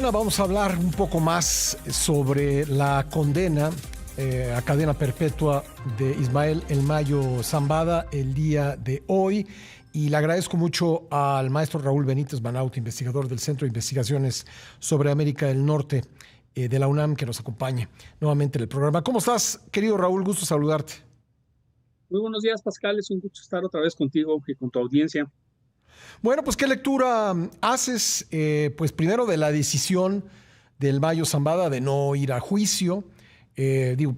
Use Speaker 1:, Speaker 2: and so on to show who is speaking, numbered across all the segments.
Speaker 1: Ahora vamos a hablar un poco más sobre la condena a cadena perpetua de Ismael El Mayo Zambada el día de hoy. Y le agradezco mucho al maestro Raúl Benítez Banaut, investigador del Centro de Investigaciones sobre América del Norte de la UNAM, que nos acompañe nuevamente en el programa. ¿Cómo estás, querido Raúl? Gusto saludarte.
Speaker 2: Muy buenos días, Pascal. Es un gusto estar otra vez contigo y con tu audiencia.
Speaker 1: Bueno, pues ¿qué lectura haces? Pues primero de la decisión del Mayo Zambada de no ir a juicio. Digo,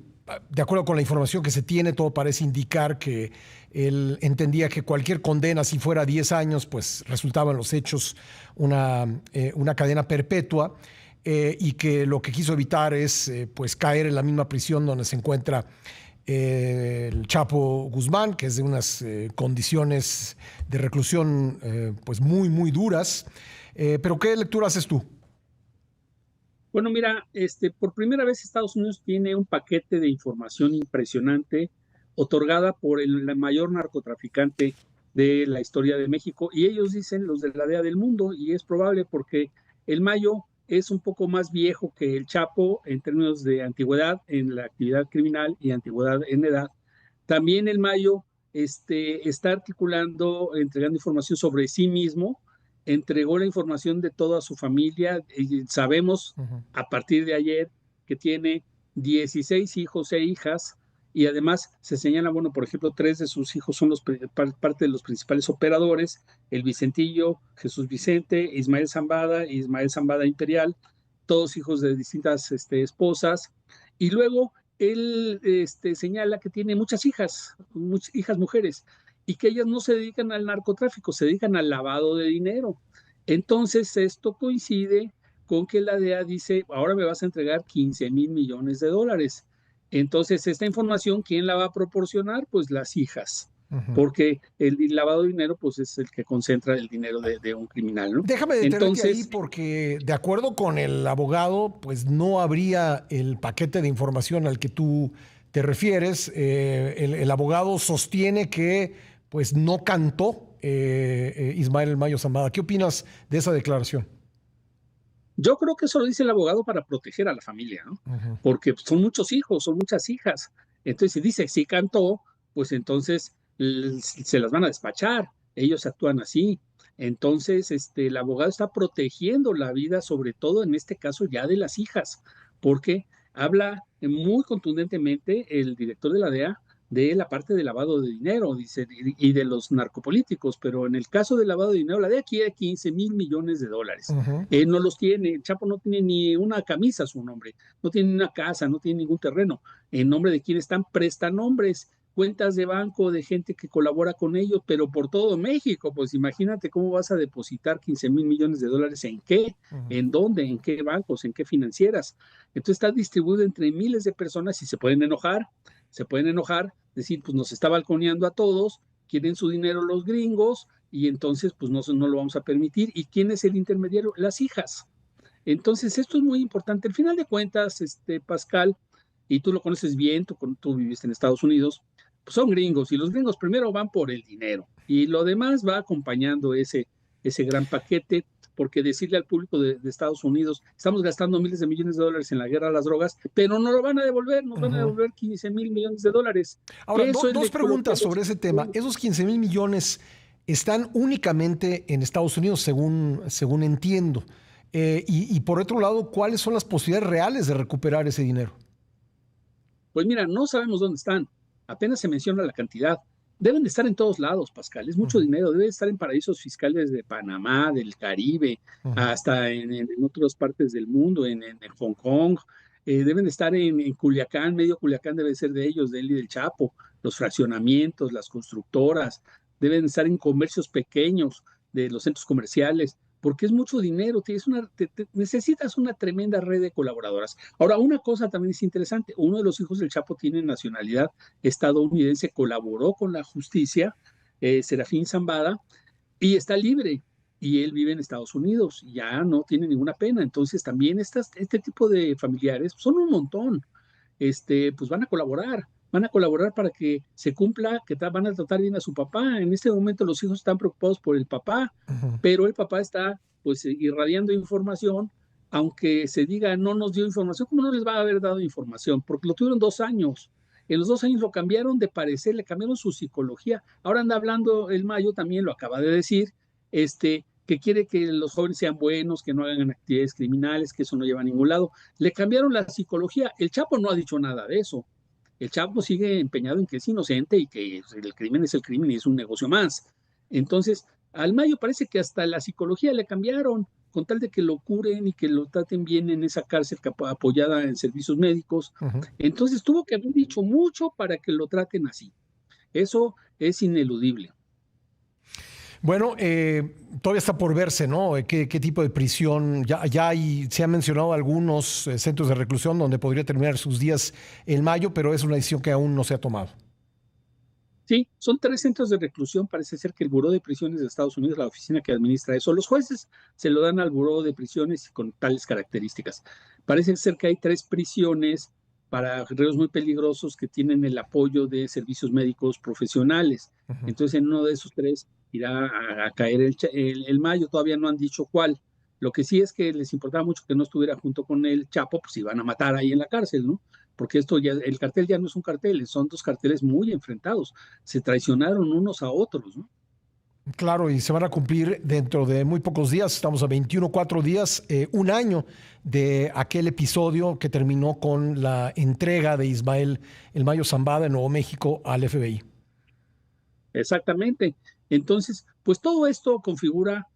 Speaker 1: de acuerdo con la información que se tiene, todo parece indicar que él entendía que cualquier condena, si fuera 10 años, pues resultaba en los hechos una cadena perpetua, y que lo que quiso evitar es pues caer en la misma prisión donde se encuentra el Chapo Guzmán, que es de unas condiciones de reclusión pues muy duras. Pero ¿qué lectura haces tú?
Speaker 2: Bueno, mira, por primera vez Estados Unidos tiene un paquete de información impresionante otorgada por el mayor narcotraficante de la historia de México, y ellos dicen los de la DEA del mundo, y es probable porque el Mayo es un poco más viejo que el Chapo en términos de antigüedad en la actividad criminal y antigüedad en edad. También el Mayo está articulando, entregando información sobre sí mismo, entregó la información de toda su familia, y sabemos
Speaker 1: Ujú.
Speaker 2: a partir de ayer que tiene 16 hijos e hijas, y además se señala, bueno, por ejemplo, 3 de sus hijos son parte de los principales operadores: el Vicentillo, Jesús Vicente, Ismael Zambada Imperial, todos hijos de distintas esposas. Y luego él señala que tiene muchas hijas mujeres, y que ellas no se dedican al narcotráfico, se dedican al lavado de dinero. Entonces, esto coincide con que la DEA dice: ahora me vas a entregar 15,000 millones de dólares. Entonces, esta información, ¿quién la va a proporcionar? Pues las hijas,
Speaker 1: Ujú.
Speaker 2: porque el lavado de dinero pues es el que concentra el dinero de un criminal, ¿no?
Speaker 1: Déjame detenerte ahí
Speaker 2: Entonces,
Speaker 1: porque, de acuerdo con el abogado, pues no habría el paquete de información al que tú te refieres. El abogado sostiene que pues no cantó Ismael El Mayo Zambada. ¿Qué opinas de esa declaración?
Speaker 2: yo creo que eso lo dice el abogado para proteger a la familia, ¿no?
Speaker 1: Ujú.
Speaker 2: Porque son muchos hijos, son muchas hijas. Entonces, si dice sí cantó, pues entonces se las van a despachar. Ellos actúan así. Entonces, el abogado está protegiendo la vida, sobre todo en este caso ya de las hijas, porque habla muy contundentemente el director de la DEA de la parte de lavado de dinero, dice, y de los narcopolíticos, pero en el caso del lavado de dinero, la DEA quiere 15,000 millones de dólares.
Speaker 1: Ujú.
Speaker 2: No los tiene. El Chapo no tiene ni una camisa a su nombre, no tiene ni una casa, no tiene ningún terreno. ¿En nombre de quién están? Prestanombres, cuentas de banco de gente que colabora con ellos, pero por todo México. Pues imagínate cómo vas a depositar 15,000 millones de dólares, ¿en qué?
Speaker 1: Ujú.
Speaker 2: ¿En dónde? ¿En qué bancos? ¿En qué financieras? Entonces está distribuido entre miles de personas, y se pueden enojar, decir, pues nos está balconeando a todos, quieren su dinero los gringos, y entonces pues no lo vamos a permitir. ¿Y quién es el intermediario? Las hijas. Entonces, esto es muy importante. Al final de cuentas, Pascal, y tú lo conoces bien, tú viviste en Estados Unidos, pues son gringos, y los gringos primero van por el dinero, y lo demás va acompañando ese gran paquete, porque decirle al público de Estados Unidos: estamos gastando miles de millones de dólares en la guerra a las drogas, pero no lo van a devolver, nos van a
Speaker 1: Ujú.
Speaker 2: devolver 15,000 millones de dólares.
Speaker 1: Ahora,
Speaker 2: Eso es
Speaker 1: dos
Speaker 2: lo que
Speaker 1: preguntas
Speaker 2: ellos
Speaker 1: sobre ese
Speaker 2: están
Speaker 1: tema.
Speaker 2: haciendo.
Speaker 1: ¿Esos 15,000 millones están únicamente en Estados Unidos, según entiendo? Y por otro lado, ¿cuáles son las posibilidades reales de recuperar ese dinero?
Speaker 2: Pues mira, no sabemos dónde están, apenas se menciona la cantidad. Deben de estar en todos lados, Pascal, es mucho
Speaker 1: Ujú.
Speaker 2: dinero, debe estar en paraísos fiscales de Panamá, del Caribe,
Speaker 1: Ujú.
Speaker 2: hasta en otras partes del mundo, en Hong Kong. Deben de estar en Culiacán, medio Culiacán debe ser de ellos, de él y del Chapo, los fraccionamientos, las constructoras, deben estar en comercios pequeños de los centros comerciales, porque es mucho dinero, necesitas una tremenda red de colaboradoras. Ahora, una cosa también es interesante: uno de los hijos del Chapo tiene nacionalidad estadounidense, colaboró con la justicia, Serafín Zambada, y está libre, y él vive en Estados Unidos, ya no tiene ninguna pena. Entonces, también este tipo de familiares son un montón, pues van a colaborar para que se cumpla, que van a tratar bien a su papá. En este momento los hijos están preocupados por el papá,
Speaker 1: Ujú.
Speaker 2: pero el papá está pues irradiando información aunque se diga no nos dio información, ¿cómo no les va a haber dado información? Porque lo tuvieron 2 años. En los 2 años lo cambiaron de parecer, le cambiaron su psicología. Ahora anda hablando el Mayo, también lo acaba de decir, que quiere que los jóvenes sean buenos, que no hagan actividades criminales, que eso no lleva a ningún lado. Le cambiaron la psicología. El Chapo no ha dicho nada de eso. El Chapo sigue empeñado en que es inocente y que el crimen es el crimen y es un negocio más. Entonces, al Mayo parece que hasta la psicología le cambiaron con tal de que lo curen y que lo traten bien en esa cárcel apoyada en servicios médicos.
Speaker 1: Ujú.
Speaker 2: Entonces tuvo que haber dicho mucho para que lo traten así. Eso es ineludible.
Speaker 1: Bueno, todavía está por verse, ¿no? ¿Qué tipo de prisión? Se han mencionado algunos centros de reclusión donde podría terminar sus días en mayo, pero es una decisión que aún no se ha tomado.
Speaker 2: Sí, son 3 centros de reclusión. Parece ser que el Buró de Prisiones de Estados Unidos, la oficina que administra eso, los jueces se lo dan al Buró de Prisiones con tales características. Parece ser que hay 3 prisiones para reos muy peligrosos que tienen el apoyo de servicios médicos profesionales.
Speaker 1: Ujú.
Speaker 2: Entonces, en uno de esos 3 irá a caer el Mayo. Todavía no han dicho cuál. Lo que sí es que les importaba mucho que no estuviera junto con el Chapo, pues iban a matar ahí en la cárcel, ¿no? Porque esto ya, el cartel ya no es un cartel, son 2 carteles muy enfrentados, se traicionaron unos a otros, ¿no?
Speaker 1: Claro, y se van a cumplir dentro de muy pocos días, estamos a 21, 4 días, un año de aquel episodio que terminó con la entrega de Ismael El Mayo Zambada en Nuevo México al FBI.
Speaker 2: Exactamente. Entonces, pues todo esto configura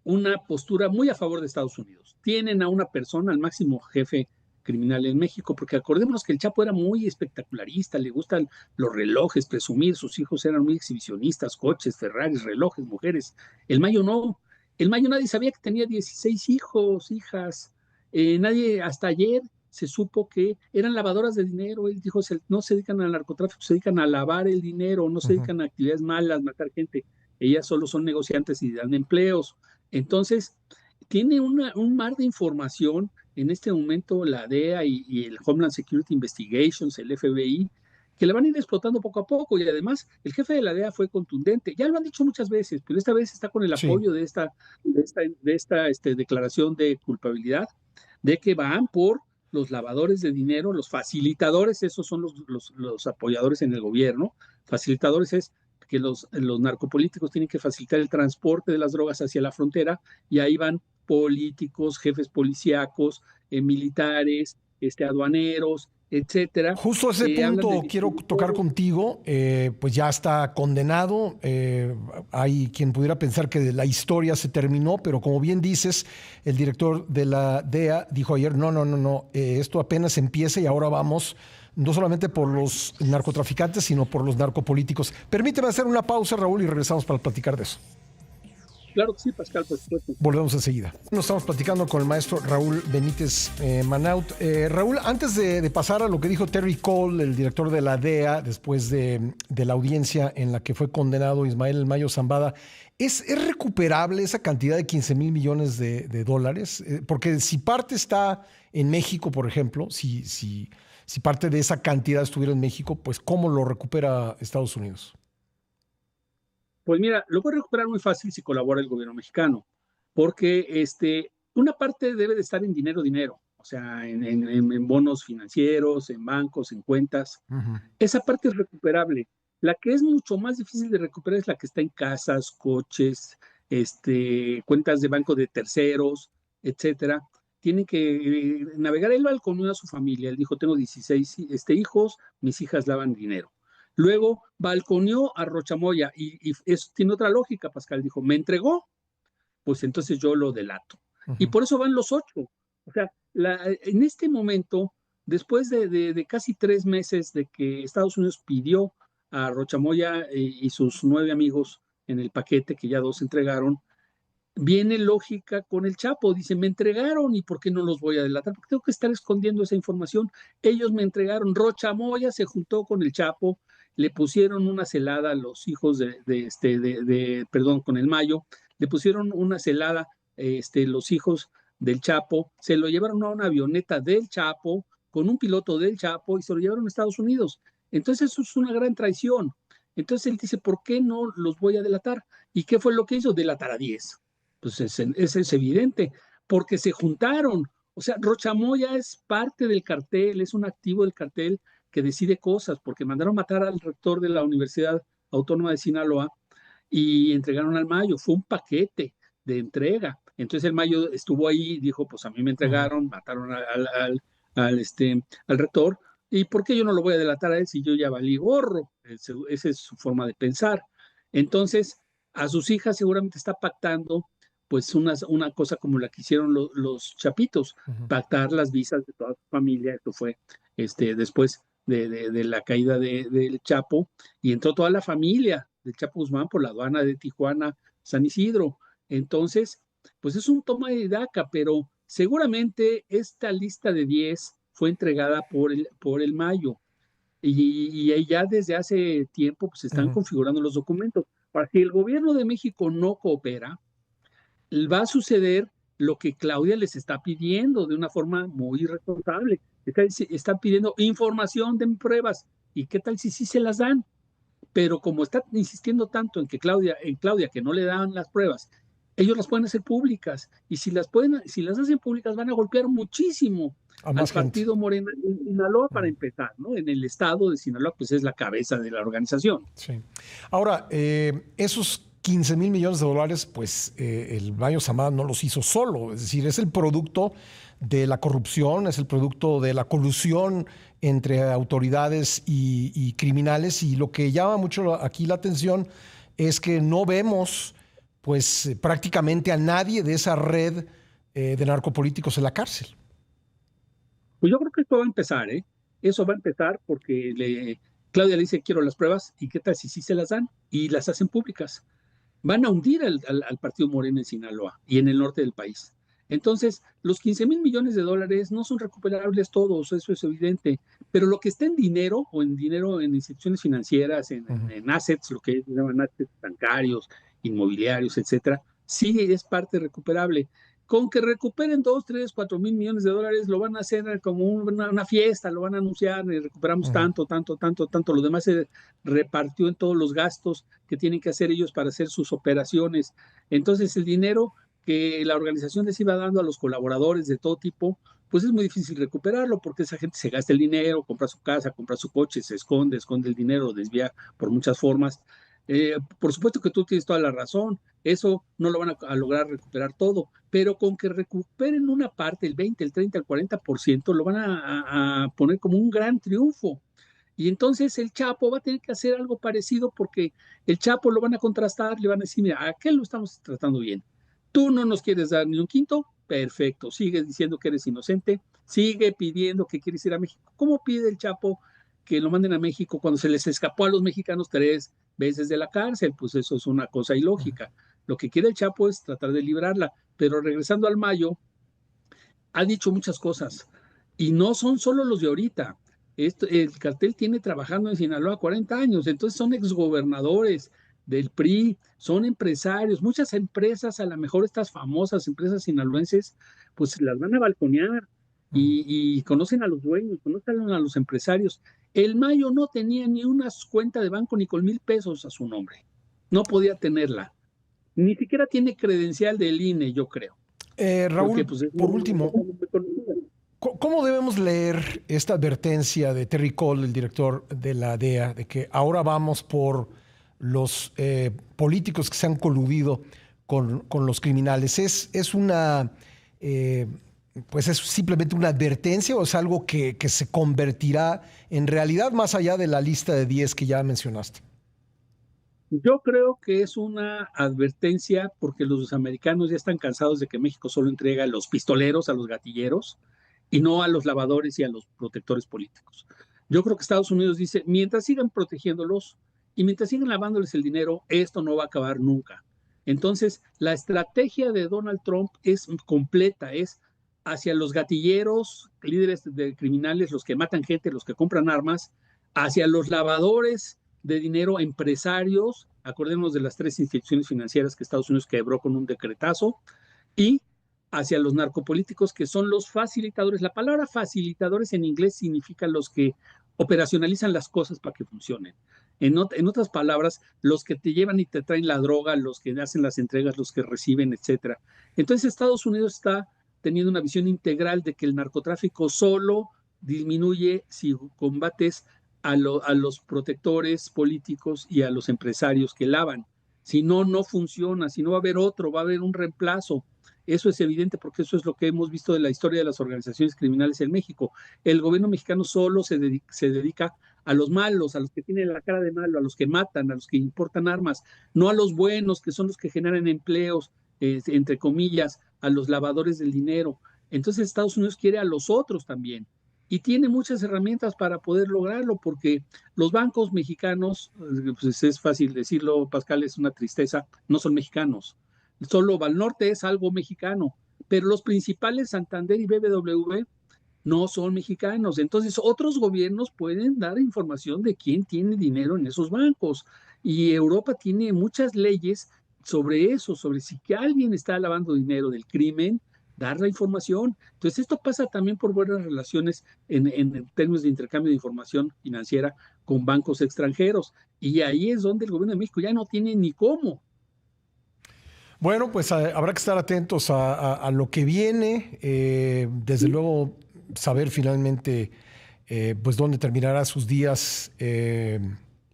Speaker 2: una postura muy a favor de Estados Unidos. Tienen a una persona, al máximo jefe criminal en México, porque acordémonos que el Chapo era muy espectacularista, le gustan los relojes, presumir, sus hijos eran muy exhibicionistas, coches, Ferraris, relojes, mujeres. El Mayo no. El Mayo nadie sabía que tenía 16 hijos, hijas. Nadie, hasta ayer se supo que eran lavadoras de dinero. Él dijo, no se dedican al narcotráfico, se dedican a lavar el dinero, no se
Speaker 1: Ujú.
Speaker 2: dedican a actividades malas, matar gente. Ellas solo son negociantes y dan empleos. Entonces, tiene un mar de información en este momento la DEA y el Homeland Security Investigations, el FBI, que le van a ir explotando poco a poco. Y además, el jefe de la DEA fue contundente. Ya lo han dicho muchas veces, pero esta vez está con el
Speaker 1: Sí.
Speaker 2: apoyo de esta declaración de culpabilidad, de que van por los lavadores de dinero, los facilitadores, esos son los apoyadores en el gobierno. Facilitadores es que los narcopolíticos tienen que facilitar el transporte de las drogas hacia la frontera y ahí van políticos, jefes policíacos, militares, aduaneros, etcétera,
Speaker 1: Justo ese
Speaker 2: que hablan de
Speaker 1: punto quiero tocar
Speaker 2: distribuidores.
Speaker 1: contigo, pues ya está condenado. Hay quien pudiera pensar que la historia se terminó, pero como bien dices, el director de la DEA dijo ayer, no, no, no, no, esto apenas empieza y ahora vamos no solamente por los narcotraficantes, sino por los narcopolíticos. Permíteme hacer una pausa, Raúl, y regresamos para platicar de eso.
Speaker 2: Claro que sí, Pascal, por supuesto.
Speaker 1: Volvemos enseguida. Nos estamos platicando con el maestro Raúl Benítez Manaut. Raúl, antes de pasar a lo que dijo Terry Cole, el director de la DEA, después de la audiencia en la que fue condenado Ismael El Mayo Zambada, ¿es recuperable esa cantidad de 15 mil millones de dólares? Porque si parte está en México, por ejemplo, si parte de esa cantidad estuviera en México, pues ¿cómo lo recupera Estados Unidos?
Speaker 2: Pues mira, lo puede recuperar muy fácil si colabora el gobierno mexicano, porque una parte debe de estar en dinero, o sea, en bonos financieros, en bancos, en cuentas.
Speaker 1: Ujú.
Speaker 2: Esa parte es recuperable. La que es mucho más difícil de recuperar es la que está en casas, coches, cuentas de banco de terceros, etcétera. Tienen que navegar. Él balconeó a su familia. Él dijo: tengo 16 hijos, mis hijas lavan dinero. Luego balconeó a Rochamoya y eso tiene otra lógica. Pascal dijo: me entregó, pues entonces yo lo delato. Y
Speaker 1: Ujú.
Speaker 2: por eso van los 8. O sea, en este momento, después de casi 3 meses de que Estados Unidos pidió a Rochamoya y sus 9 amigos en el paquete, que ya 2 entregaron, viene lógica con el Chapo. Dice: me entregaron, ¿y por qué no los voy a delatar? Porque tengo que estar escondiendo esa información. Ellos me entregaron. Rochamoya se juntó con el Chapo, le pusieron una celada a los hijos perdón, con el Mayo, le pusieron una celada, los hijos del Chapo, se lo llevaron a una avioneta del Chapo, con un piloto del Chapo, y se lo llevaron a Estados Unidos. Entonces eso es una gran traición. Entonces él dice: ¿por qué no los voy a delatar? ¿Y qué fue lo que hizo? Delatar a 10. Pues es evidente, porque se juntaron. O sea, Rochamoya es parte del cartel, es un activo del cartel que decide cosas, porque mandaron matar al rector de la Universidad Autónoma de Sinaloa y entregaron al Mayo. Fue un paquete de entrega. Entonces el Mayo estuvo ahí y dijo, pues a mí me
Speaker 1: Ujú.
Speaker 2: entregaron, mataron al rector, ¿y por qué yo no lo voy a delatar a él si yo ya valí gorro? Esa es su forma de pensar. Entonces, a sus hijas seguramente está pactando pues una cosa como la que hicieron los chapitos,
Speaker 1: Ujú.
Speaker 2: pactar las visas de toda su familia. Esto fue después de la caída del Chapo, y entró toda la familia del Chapo Guzmán por la aduana de Tijuana, San Isidro. Entonces, pues es un toma de daca, pero seguramente esta lista de 10 fue entregada por el Mayo, y ya desde hace tiempo pues están
Speaker 1: Ujú.
Speaker 2: configurando los documentos. Para si el gobierno de México no coopera, va a suceder lo que Claudia les está pidiendo de una forma muy responsable. Están pidiendo información de pruebas. ¿Y qué tal si sí se las dan? Pero como está insistiendo tanto en Claudia que no le dan las pruebas, ellos las pueden hacer públicas. Y si las hacen públicas, van a golpear muchísimo
Speaker 1: A
Speaker 2: al
Speaker 1: más gente.
Speaker 2: partido Morena en Sinaloa para
Speaker 1: Ujú.
Speaker 2: empezar, ¿no? En el estado de Sinaloa, pues es la cabeza de la organización.
Speaker 1: Sí. Ahora, esos 15,000 millones de dólares, pues el Mayo Zambada no los hizo solo. Es decir, es el producto de la corrupción, es el producto de la colusión entre autoridades y criminales. Y lo que llama mucho aquí la atención es que no vemos, pues prácticamente a nadie de esa red de narcopolíticos en la cárcel.
Speaker 2: Pues yo creo que esto va a empezar, ¿eh? Eso va a empezar porque Claudia le dice, quiero las pruebas, ¿y qué tal si sí se las dan y las hacen públicas? Van a hundir al partido Morena en Sinaloa y en el norte del país. Entonces, los 15,000 millones de dólares no son recuperables todos, eso es evidente, pero lo que está en dinero o en dinero en instituciones financieras,
Speaker 1: Ujú.
Speaker 2: en assets, lo que llaman assets bancarios, inmobiliarios, etcétera, sí es parte recuperable. Con que recuperen 2, 3, 4,000 millones de dólares, lo van a hacer como una fiesta, lo van a anunciar, y recuperamos
Speaker 1: Ujú.
Speaker 2: tanto, tanto, tanto, tanto. Lo demás se repartió en todos los gastos que tienen que hacer ellos para hacer sus operaciones. Entonces, el dinero que la organización les iba dando a los colaboradores de todo tipo, pues es muy difícil recuperarlo porque esa gente se gasta el dinero, compra su casa, compra su coche, se esconde el dinero, lo desvía por muchas formas. Por supuesto que tú tienes toda la razón, eso no lo van a lograr recuperar todo, pero con que recuperen una parte, el 20, el 30, el 40%, lo van a poner como un gran triunfo. Y entonces el Chapo va a tener que hacer algo parecido porque el Chapo lo van a contrastar, le van a decir, mira, a aquel lo estamos tratando bien. Tú no nos quieres dar ni un quinto, perfecto, sigues diciendo que eres inocente, sigue pidiendo que quieres ir a México. ¿Cómo pide el Chapo que lo manden a México cuando se les escapó a los mexicanos 3 veces de la cárcel? Pues eso es una cosa ilógica. Lo que quiere el Chapo es tratar de librarla, pero regresando al Mayo, ha dicho muchas cosas y no son solo los de ahorita. El cartel tiene trabajando en Sinaloa 40 años, entonces son exgobernadores del PRI, son empresarios, muchas empresas, a lo mejor estas famosas empresas sinaloenses, pues las van a balconear
Speaker 1: Ujú.
Speaker 2: y conocen a los dueños, conocen a los empresarios. El Mayo no tenía ni una cuenta de banco ni con 1,000 pesos a su nombre, no podía tenerla, ni siquiera tiene credencial del INE, yo creo, porque
Speaker 1: Raúl,
Speaker 2: pues es
Speaker 1: por
Speaker 2: muy
Speaker 1: último,
Speaker 2: conocida.
Speaker 1: ¿cómo debemos leer esta advertencia de Terry Cole, el director de la DEA, de que ahora vamos por los políticos que se han coludido con los criminales? ¿Es una, eh, pues es simplemente una advertencia o es algo que se convertirá en realidad más allá de la lista de 10 que ya mencionaste?
Speaker 2: Yo creo que es una advertencia porque los americanos ya están cansados de que México solo entrega a los pistoleros, a los gatilleros, y no a los lavadores y a los protectores políticos. Yo creo que Estados Unidos dice, mientras sigan protegiéndolos y mientras sigan lavándoles el dinero, esto no va a acabar nunca. Entonces, la estrategia de Donald Trump es completa, es hacia los gatilleros, líderes de criminales, los que matan gente, los que compran armas, hacia los lavadores de dinero a empresarios, acordémonos de las 3 instituciones financieras que Estados Unidos quebró con un decretazo, y hacia los narcopolíticos que son los facilitadores. La palabra facilitadores en inglés significa los que operacionalizan las cosas para que funcionen. En otras palabras, los que te llevan y te traen la droga, los que hacen las entregas, los que reciben, etcétera. Entonces Estados Unidos está teniendo una visión integral de que el narcotráfico solo disminuye si combates a los protectores políticos y a los empresarios que lavan. Si no, no funciona, si no va a haber otro, va a haber un reemplazo. Eso es evidente porque eso es lo que hemos visto de la historia de las organizaciones criminales en México. El gobierno mexicano solo se dedica a los malos, a los que tienen la cara de malo, a los que matan, a los que importan armas, no a los buenos, que son los que generan empleos, entre comillas, a los lavadores del dinero. Entonces Estados Unidos quiere a los otros también y tiene muchas herramientas para poder lograrlo, porque los bancos mexicanos, pues es fácil decirlo, Pascal, es una tristeza, no son mexicanos. Solo Banorte es algo mexicano, pero los principales, Santander y BBW, no son mexicanos. Entonces, otros gobiernos pueden dar información de quién tiene dinero en esos bancos. Y Europa tiene muchas leyes sobre eso, sobre si que alguien está lavando dinero del crimen, dar la información. Entonces, esto pasa también por buenas relaciones en términos de intercambio de información financiera con bancos extranjeros. Y ahí es donde el gobierno de México ya no tiene ni cómo.
Speaker 1: Bueno, pues habrá que estar atentos a lo que viene. Desde luego, saber finalmente pues dónde terminará sus días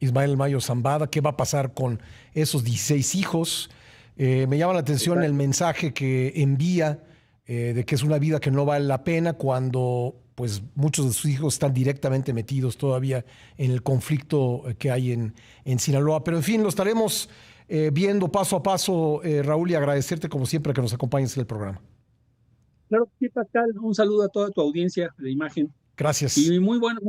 Speaker 1: Ismael Mayo Zambada, qué va a pasar con esos 16 hijos. Me llama la atención el mensaje que envía de que es una vida que no vale la pena cuando pues muchos de sus hijos están directamente metidos todavía en el conflicto que hay en Sinaloa. Pero en fin, lo estaremos viendo paso a paso, Raúl, y agradecerte como siempre que nos acompañes en el programa.
Speaker 2: Claro que sí, Pascal. Un saludo a toda tu audiencia de Imagen.
Speaker 1: Gracias.
Speaker 2: Y muy bueno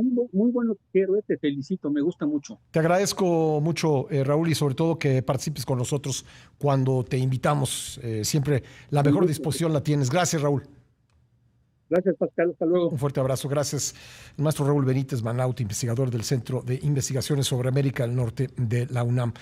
Speaker 2: quiero, te felicito, me gusta mucho.
Speaker 1: Te agradezco mucho, Raúl, y sobre todo que participes con nosotros cuando te invitamos. Siempre la mejor disposición la tienes. Gracias, Raúl.
Speaker 2: Gracias, Pascal. Hasta luego.
Speaker 1: Un fuerte abrazo. Gracias. El maestro Raúl Benítez Manaut, investigador del Centro de Investigaciones sobre América del Norte de la UNAM.